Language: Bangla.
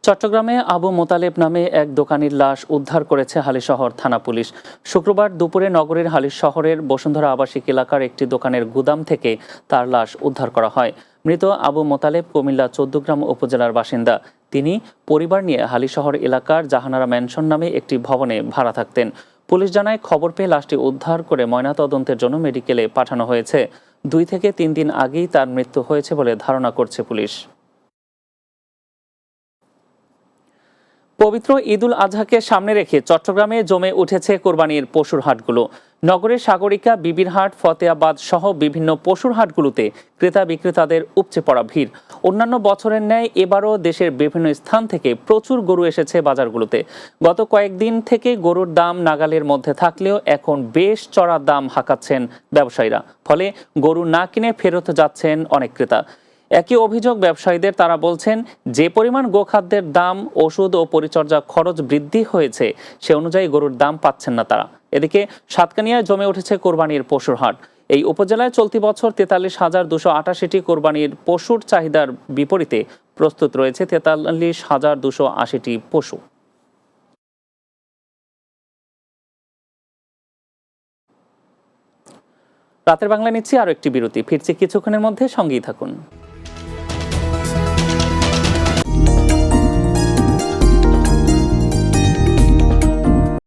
চট্টগ্রামে আবু মোতালেব নামে এক দোকানির লাশ উদ্ধার করেছে হালিশহর থানা পুলিশ। শুক্রবার দুপুরে নগরীর হালিশ শহরের বসুন্ধরা আবাসিক এলাকার একটি দোকানের গুদাম থেকে তার লাশ উদ্ধার করা হয়। মৃত আবু মোতালেব কুমিল্লা ১৪গ্রাম উপজেলার বাসিন্দা। তিনি পরিবার নিয়ে হালিশহর এলাকার জাহানারা ম্যানশন নামে একটি ভবনে ভাড়া থাকতেন। পুলিশ জানায়, খবর পেয়ে লাশটি উদ্ধার করে ময়নাতদন্তের জন্য মেডিকেলে পাঠানো হয়েছে। ২ থেকে ৩ দিন আগেই তার মৃত্যু হয়েছে বলে ধারণা করছে পুলিশ। পবিত্র ঈদুল আজহাকে সামনে রেখে চট্টগ্রামে জমে উঠেছে কোরবানির পশুর হাটগুলো। নগরের সাগরিকা, বিবির হাট, ফতেয়াবাদ সহ বিভিন্ন পশুর হাটগুলোতে ক্রেতা বিক্রেতাদের উপচে পড়া ভিড়। অন্যান্য বছরের ন্যায় এবারও দেশের বিভিন্ন স্থান থেকে প্রচুর গরু এসেছে বাজারগুলোতে। গত কয়েকদিন থেকে গরুর দাম নাগালের মধ্যে থাকলেও এখন বেশ চড়া দাম হাঁকাচ্ছেন ব্যবসায়ীরা। ফলে গরু না কিনে ফেরত যাচ্ছেন অনেক ক্রেতা। একই অভিযোগ ব্যবসায়ীদের। তারা বলছেন, যে পরিমাণ গোখাদ্যের দাম, ওষুধ ও পরিচর্যা খরচ বৃদ্ধি হয়েছে, সে অনুযায়ী গরুর দাম পাচ্ছেন না তারা। এদিকে সাতকানিয়ায় জমে উঠেছে কোরবানির পশুর হাট। এই উপজেলায় চলতি বছর ৪৩,২৮৮টি কোরবানির পশুর চাহিদার বিপরীতে প্রস্তুত রয়েছে ৪৩,২৮০টি পশু। রাতের বাংলা নিচ্ছি আরও একটি বিরতি, ফিরছি কিছুক্ষণের মধ্যে, সঙ্গেই থাকুন।